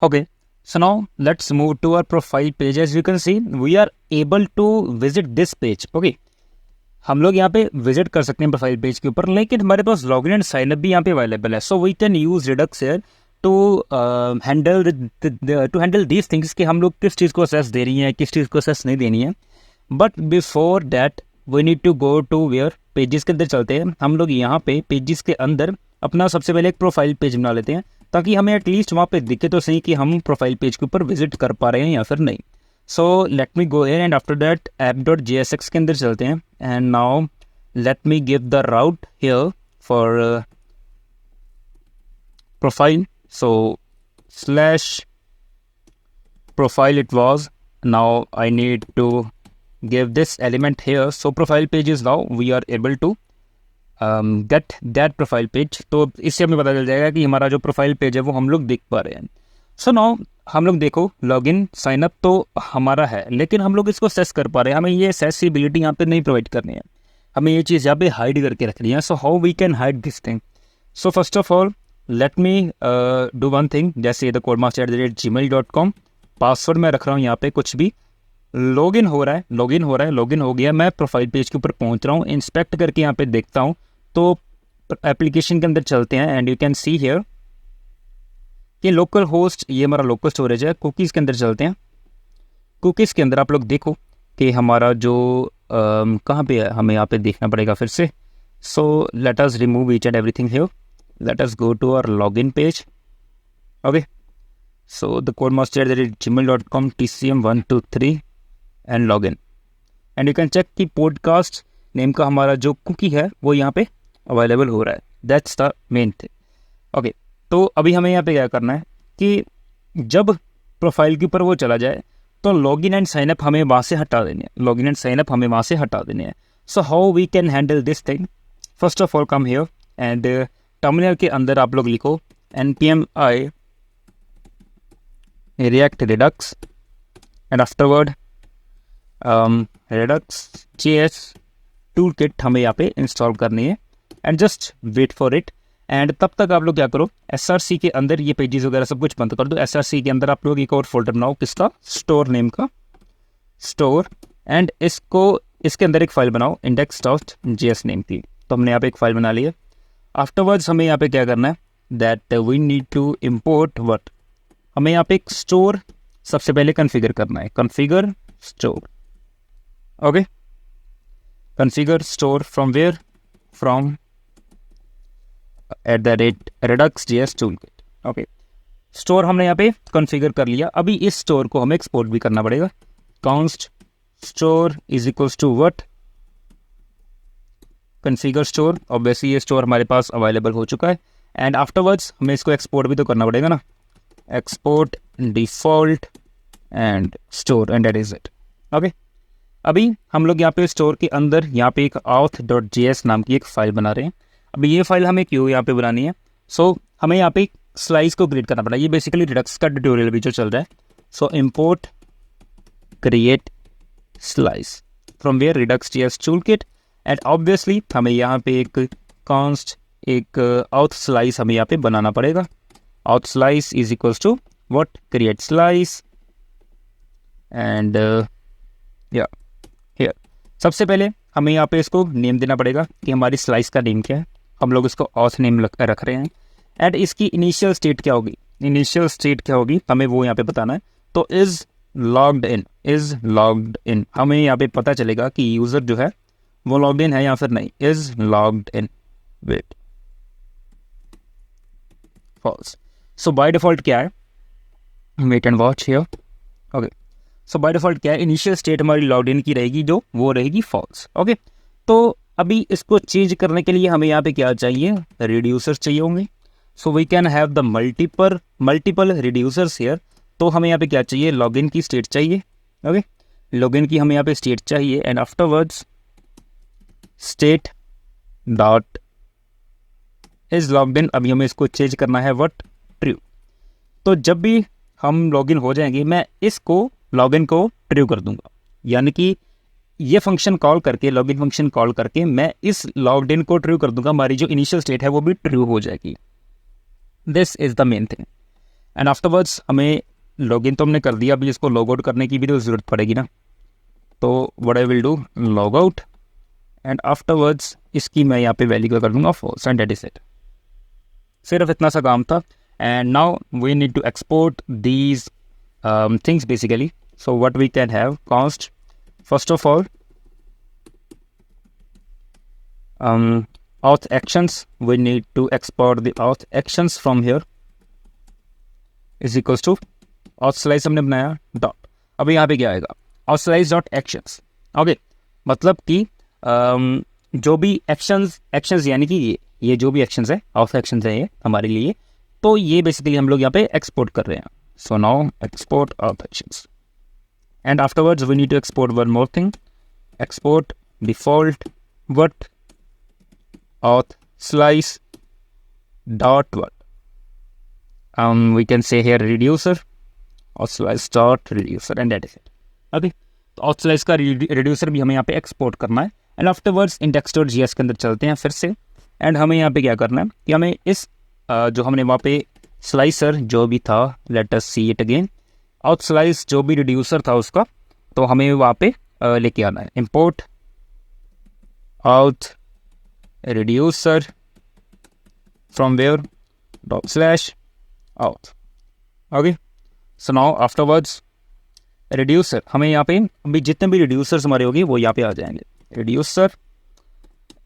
Okay, so now let's move to our profile page. As you can see, we are able to visit this page. Okay, हम लोग यहाँ पे visit कर सकते हैं profile page के ऊपर, लेकिन हमारे पास लॉगिन एंड साइन अप भी यहाँ पे अवेलेबल है. So we can use Redux here to handle these things कि हम लोग किस चीज़ को असेस दे रही हैं, किस चीज़ को असेस नहीं देनी है. But before that we need to go to where pages के अंदर चलते हैं. हम लोग यहाँ पे पेजेस के अंदर अपना सबसे पहले एक प्रोफाइल पेज बना लेते हैं, ताकि हमें एटलीस्ट वहाँ पे दिखे तो सही कि हम प्रोफाइल पेज के ऊपर विजिट कर पा रहे हैं या फिर नहीं. So let me go here and after that app.jsx के अंदर चलते हैं. And now late me give the route here for profile. So slash profile it was. Now I need to give this element here. So profile page is now we are able to get that profile page. तो इससे हमें पता चल जाएगा कि हमारा जो profile page है वो हम लोग देख पा रहे हैं. सो नाउ हम लोग देखो लॉगिन साइन अप तो हमारा है, लेकिन हम लोग इसको सेस कर पा रहे हैं. हमें ये एक्सेसिबिलिटी यहाँ पे नहीं प्रोवाइड करनी है, हमें ये चीज़ यहाँ पे हाइड करके रखनी है. So how we can hide this thing? So first of all let me do one thing. जैसे thecodemaster@gmail.com पासवर्ड मैं रख रहा हूँ यहाँ पे कुछ भी. लॉगिन हो रहा है, लॉगिन हो गया. मैं प्रोफाइल पेज के ऊपर पहुँच रहा हूँ, इंस्पेक्ट करके यहाँ पे देखता हूँ. तो एप्लीकेशन के अंदर चलते हैं and you can see here कि लोकल होस्ट, ये हमारा लोकल स्टोरेज है. कुकीज़ के अंदर चलते हैं. कुकीज़ के अंदर आप लोग देखो कि हमारा जो कहाँ पे है, हमें यहाँ पे देखना पड़ेगा फिर से. So let us remove each and everything here. Let us go to our login page. Okay, so the codemaster@gmail.com tcm123 and login and you can check कि पॉडकास्ट नेम का हमारा जो कुकी है वो यहाँ पे अवेलेबल हो रहा है. That's the main thing. Okay, तो अभी हमें यहाँ पे क्या करना है कि जब प्रोफाइल के ऊपर वो चला जाए तो लॉगिन एंड साइन अप हमें वहाँ से हटा देने हैं. लॉगिन एंड साइन अप हमें वहाँ से हटा देने हैं. So how we can handle this thing? First of all come here and terminal के अंदर आप लोग लिखो npm i react redux and afterward redux.js toolkit हमें यहाँ पे इंस्टॉल करनी है and just wait for it. And तब तक आप लोग क्या करो, SRC के अंदर ये पेजेस वगैरह सब कुछ बंद कर दो. SRC के अंदर आप लोग एक और फोल्डर बनाओ, किसका? स्टोर नेम का, स्टोर. एंड इसके अंदर एक फाइल बनाओ index.js नेम की. तो हमने यहाँ पे एक फाइल बना ली है. आफ्टरवर्ड्स हमें यहाँ पे क्या करना है, that we need to import what, हमें यहाँ पे एक स्टोर सबसे पहले कॉन्फ़िगर करना है. Configure store. Okay, configure store from where? From @redux.js toolkit. Okay, store हमने यहाँ पे कॉन्फ़िगर कर लिया. अभी इस स्टोर को हमें एक्सपोर्ट भी करना पड़ेगा. const store is equals to what? Configure store. Obviously ये स्टोर हमारे पास अवेलेबल हो चुका है. एंड आफ्टरवर्ड्स हमें इसको एक्सपोर्ट भी तो करना पड़ेगा ना. export default and store and that is it. Okay, अभी हम लोग यहाँ पे स्टोर के अंदर यहाँ पे एक auth.js नाम की एक फ़ाइल बना रहे हैं. अभी ये फाइल हमें क्यों यहाँ पे बनानी है? सो हमें यहाँ पे स्लाइस को क्रिएट करना पड़ा. ये बेसिकली रिडक्स का ट्यूटोरियल भी जो चल रहा है. So import create slice from where? redux.js toolkit. And obviously हमें यहाँ पे एक const एक auth स्लाइस हमें यहाँ पे बनाना पड़ेगा. auth slice is equals to what? create slice and yeah here. सबसे पहले हमें यहाँ पे इसको नेम देना पड़ेगा कि हमारी स्लाइस का नेम क्या है. हम लोग इसको auth नेम रख रहे हैं. एंड इसकी इनिशियल स्टेट क्या होगी? हमें वो यहाँ पे बताना है. तो इज लॉग्ड इन हमें यहाँ पे पता चलेगा कि यूज़र जो है वो लॉग्ड इन है या फिर नहीं. Is logged in. Wait, false. So by default क्या है? Wait and watch here. Okay, so by default क्या है? इनिशियल स्टेट हमारी लॉग्ड इन की रहेगी, जो वो रहेगी फॉल्स. ओके, तो अभी इसको चेंज करने के लिए हमें यहाँ पे क्या चाहिए? रिड्यूसर्स चाहिए होंगे. So we can have the multiple reducers here. तो हमें यहाँ पे क्या चाहिए? लॉगिन की स्टेट चाहिए. ओके, लॉगिन की हमें यहाँ पे स्टेट चाहिए. And afterwards state dot is logged इन. अभी हमें इसको चेंज करना है व्हाट? ट्रू. तो जब भी हम लॉगिन हो जाएंगे, मैं इसको लॉगिन को ट्रू कर दूंगा. यानी कि ये फंक्शन कॉल करके, लॉगिन फंक्शन कॉल करके मैं इस लॉग्ड इन को ट्रू कर दूंगा. हमारी जो इनिशियल स्टेट है वो भी ट्रू हो जाएगी. This is the main thing. And afterwards हमें लॉगिन तो हमने कर दिया, अभी इसको लॉग आउट करने की भी तो ज़रूरत पड़ेगी ना, तो what I will do, log out and afterwards इसकी मैं यहाँ पे वैल्यू कर दूंगा false and that is it. सिर्फ इतना सा काम था। And now we need to export these things basically. So what we can have, const first of all auth actions, we need to export the auth actions from here is equals to auth slice हमने बनाया dot, अभी यहाँ पे क्या आएगा, auth slice dot actions। Okay, मतलब कि जो भी एक्शंस यानी कि ये जो भी एक्शंस है, auth actions है ये हमारे लिए, तो ये बेसिकली हम लोग यहाँ पे एक्सपोर्ट कर रहे हैं। So now export auth actions, and afterwards we need to export one more thing, export default what auth slice dot what, we can say here reducer, auth slice dot reducer and that is it। okay, तो auth slice का reducer भी हमें यहाँ पे export करना है। And afterwards index.js के अंदर चलते हैं फिर से, एंड हमें यहाँ पे क्या करना है कि हमें इस जो हमने वहाँ पे स्लाइसर जो भी था, let us see it again, out slice जो भी रिड्यूसर था उसका, तो हमें वहाँ पे लेके आना है, import out reducer from where dot slash out. Okay, so now afterwards reducer, हमें यहाँ पे अभी जितने भी रिड्यूसर्स हमारे होंगे वो यहाँ पे आ जाएंगे, रिड्यूसर,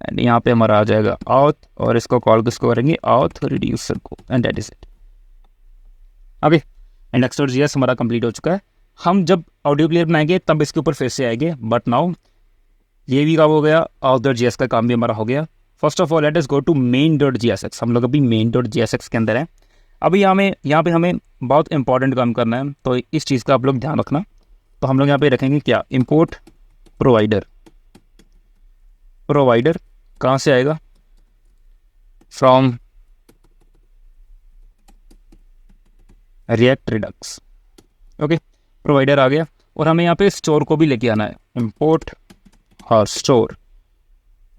एंड यहाँ पे हमारा आ जाएगा आउट, और इसको कॉल किसको करेंगे, आउट रिड्यूसर को, and that is it. Okay, index.js हमारा कंप्लीट हो चुका है। हम जब ऑडियो प्लेयर बनाएंगे तब इसके ऊपर फिर से आएंगे, बट नाउ ये भी काम हो गया, auth.js का काम भी हमारा हो गया। First of all let us go to main.jsx, हम लोग अभी main.jsx के अंदर हैं। अभी यहाँ पे हमें बहुत इंपॉर्टेंट काम करना है, तो इस चीज़ का आप लोग ध्यान रखना। तो हम लोग यहाँ पे रखेंगे क्या, इम्पोर्ट प्रोवाइडर। प्रोवाइडर कहाँ से आएगा, from React Redux. Okay, provider आ गया, और हमें यहाँ पे स्टोर को भी लेके आना है, इंपोर्ट और store.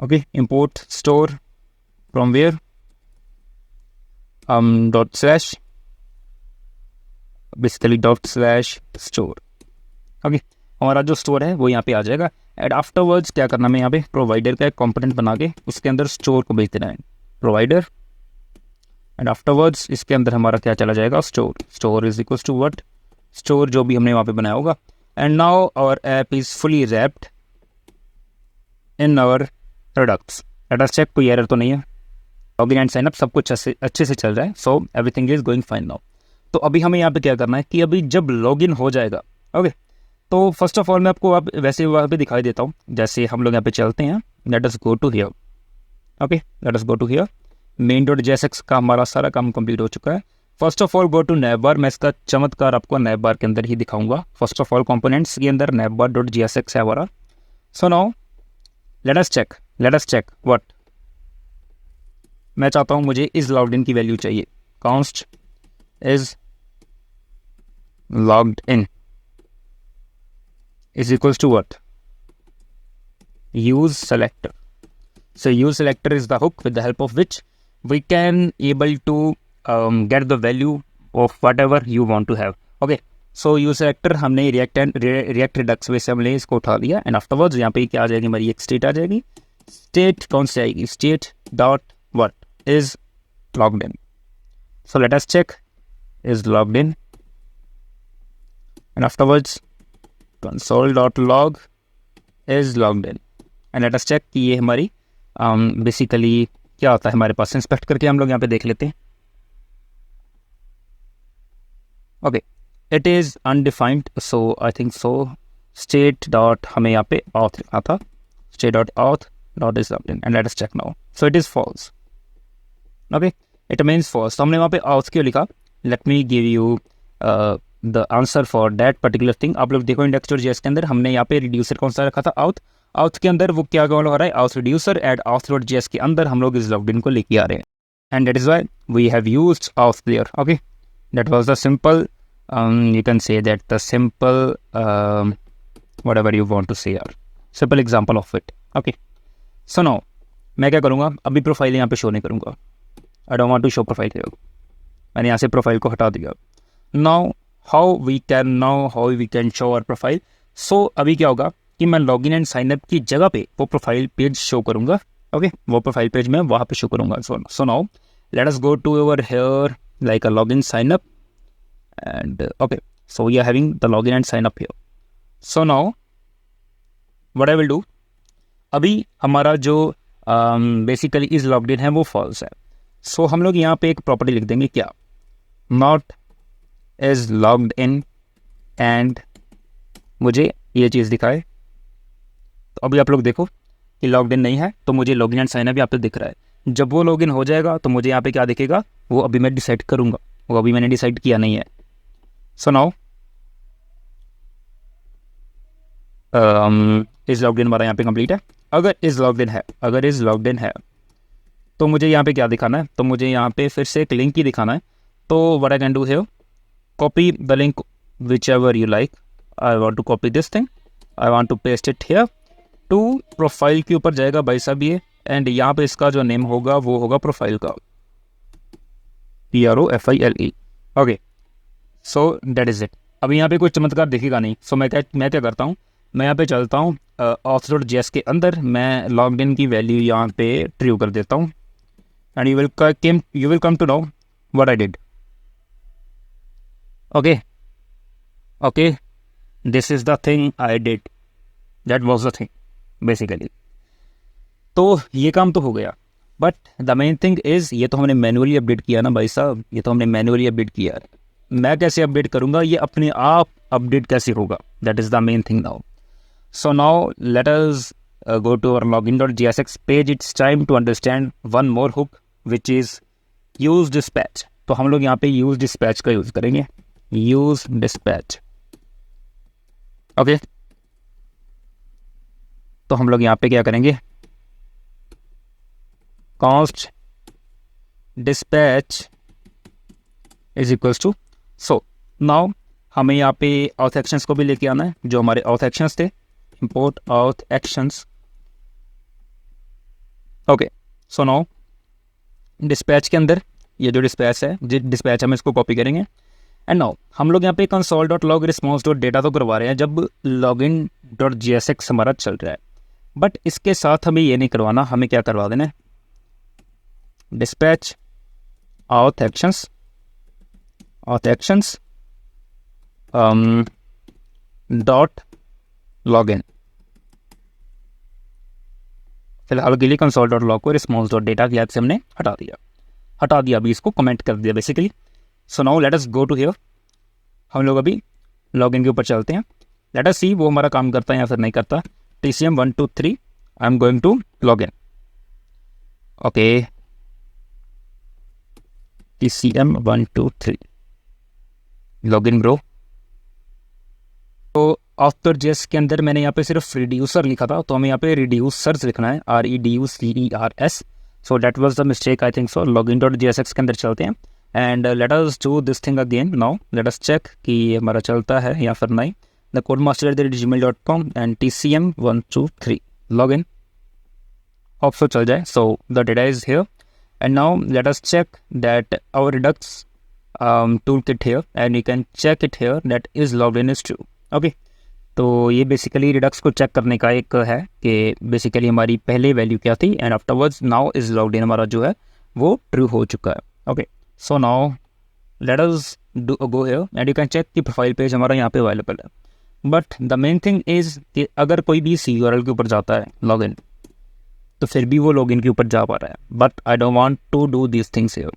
Okay, import store from where, dot slash, basically dot slash store. Okay, हमारा जो स्टोर है वो यहाँ पे आ जाएगा। एंड आफ्टरवर्ड्स क्या करना है, यहाँ पे प्रोवाइडर का एक कंपोनेंट बना के उसके अंदर स्टोर को भेज देना है, प्रोवाइडर, एंड आफ्टरवर्ड्स इसके अंदर हमारा क्या चला जाएगा, store. Store is equals to what, store जो भी हमने वहाँ पे बनाया होगा। And now our app is fully wrapped in our products. Let us check, कोई एरर तो नहीं है, लॉगिन एंड साइन अप सब कुछ अच्छे से चल रहा है, so everything is going fine now. तो अभी हमें यहाँ पे क्या करना है कि अभी जब लॉगिन हो जाएगा, ओके, तो फर्स्ट ऑफ ऑल मैं आपको अब वैसे वहाँ पे दिखाई देता हूँ। जैसे हम लोग यहाँ पे चलते हैं, let us go to here. Okay, let us go to here, main.jsx का हमारा सारा काम कंप्लीट हो चुका है। First of all go to navbar, मैं इसका चमत्कार आपको navbar के अंदर ही दिखाऊंगा। फर्स्ट ऑफ ऑल कंपोनेंट्स के अंदर navbar.jsx है हमारा। So now let us check what, मैं चाहता हूँ मुझे इस लॉग्ड इन की वैल्यू चाहिए, const is logged in is equals to what, use selector. So use selector is the hook with the help of which we can able to get the value of whatever you want to have. Okay, so use selector हमने react redux में से हमने इसको उठा लिया, and afterwards यहाँ पे क्या आ जाएगी, हमारी एक state आ जाएगी। state कौन सी आएगी, state dot what is logged in. So let us check is logged in, and afterwards console.log is logged in, and let us check कि ये हमारी बेसिकली क्या होता है हमारे पास। इंस्पेक्ट करके हम लोग यहाँ पे देख लेते हैं। Okay, it is undefined, so I think so state dot हमें यहाँ पे auth लिखा था, state dot auth dot is logged in, and let us check now. So it is false. Okay, it means false. तो हमने वहाँ पे auth क्यों लिखा, let me give you the answer for that particular thing. आप लोग देखो index.js के अंदर हमने यहाँ पे रिड्यूसर कौन सा रखा था, auth के अंदर वो क्या कॉल हो रहा है, auth रिड्यूसर, एंड auth.js के अंदर हम लोग इस लॉग्ड इन को लेके आ रहे हैं, and that is why we have used auth there. Okay, that was the simple, you can say that the simple whatever you want to say, यार simple example of it. Okay, so now मैं क्या करूँगा, अभी profile यहाँ पे show नहीं करूँगा, I don't want to show profile here, मैंने यहाँ से प्रोफाइल को हटा दिया। Now how we can show our profile. So अभी क्या होगा कि मैं लॉगिन एंड साइनअप की जगह पे वो प्रोफाइल पेज शो करूँगा। ओके, वो प्रोफाइल पेज मैं वहाँ पे शो करूँगा। So now let us go to our here like a login signup and okay, so we are having the login and signup here. So now what I will do, अभी हमारा जो basically is logged इन है वो false है। सो हम लोग यहाँ पे एक प्रॉपर्टी लिख देंगे, क्या, not is logged in and मुझे ये चीज़ दिखाए। तो अभी आप लोग देखो कि लॉग्ड इन नहीं है, तो मुझे लॉगिन एंड साइन अप यहाँ पे दिख रहा है। जब वो लॉगिन हो जाएगा तो मुझे यहाँ पे क्या दिखेगा, वो अभी मैं डिसाइड करूँगा, वो अभी मैंने डिसाइड किया नहीं है। So now is logged in हमारा यहाँ पे कंप्लीट है। अगर इज लॉग्ड इन है तो मुझे यहाँ पे क्या दिखाना है, तो मुझे यहाँ पे फिर से एक लिंक ही दिखाना है। तो what I can do here, copy the link whichever you like. I want to copy this thing, I want to paste it here to profile के ऊपर जाएगा भाई साहब ये, एंड यहाँ पे इसका जो नेम होगा वो होगा प्रोफाइल का, PROFILE। Okay, so that is it. अभी यहाँ पे कोई चमत्कार दिखेगा नहीं। सो मैं क्या करता हूँ, मैं यहाँ पे चलता हूँ auth.js के अंदर, मैं लॉग्ड इन की वैल्यू यहाँ पे ट्रू कर देता हूँ and you will come to know what I did. Okay, this is the thing I did, that was the thing basically. तो ये काम तो हो गया, but the main thing is, ये तो हमने मैनुअली अपडेट किया ना भाई साहब, ये तो हमने मैनुअली अपडेट किया है। मैं कैसे अपडेट करूँगा, ये अपने आप अपडेट कैसे होगा, that is the main thing now. So now let us go to our login.jsx page. It's time to understand one more hook which is use dispatch. तो हम लोग यहाँ पे use dispatch का यूज़ करेंगे, use dispatch। ओके, तो हम लोग यहाँ पे क्या करेंगे, const dispatch is equals to, so now हमें यहाँ पे auth actions को भी लेके आना है, जो हमारे auth actions थे, import auth actions। Okay, so now dispatch के अंदर ये जो डिस्पैच है, डिस्पैच हम इसको कॉपी करेंगे। एंड नाउ हम लोग यहाँ पे console.log response.data तो करवा रहे हैं जब login.jsx हमारा चल रहा है, बट इसके साथ हमें ये नहीं करवाना, हमें क्या करवा देना है, dispatch auth actions dot login। फिलहाल के लिए console.log को response.data की ऐप से हमने हटा दिया, अभी इसको कमेंट कर दिया basically. So now let us go to here, हम लोग अभी लॉगिन के ऊपर चलते हैं, लेट अस सी वो हमारा काम करता है या फिर नहीं करता। TCM 1 2 3 I am going to login. Okay, TCM 1 2 3 login bro. तो auth.js के अंदर मैंने यहाँ पे सिर्फ रिड्यूसर लिखा था, तो हमें यहाँ पे रिड्यूसर्स लिखना है, REDUCERS। So that was the mistake I think so. login.jsx के अंदर चलते हैं and let us do this thing again. Now let us check कि हमारा चलता है या फिर नहीं। The codemaster@gmail.com and TCM 1 2 3 login, hope so चल जाए। So the data is here and now let us check that our Redux toolkit here and you can check it here that is logged in is true। Okay, तो ये basically Redux को check करने का एक है कि basically हमारी पहले वैल्यू क्या थी and afterwards now is logged in हमारा जो है वो ट्रू हो चुका है। Okay, so now let us go here and you can check कि प्रोफाइल पेज हमारा यहाँ पे अवेलेबल है, but the main thing is कि अगर कोई भी CURL के ऊपर जाता है लॉगिन, तो फिर भी वो लॉगिन के ऊपर जा पा रहा है, but I don't want to do this things here.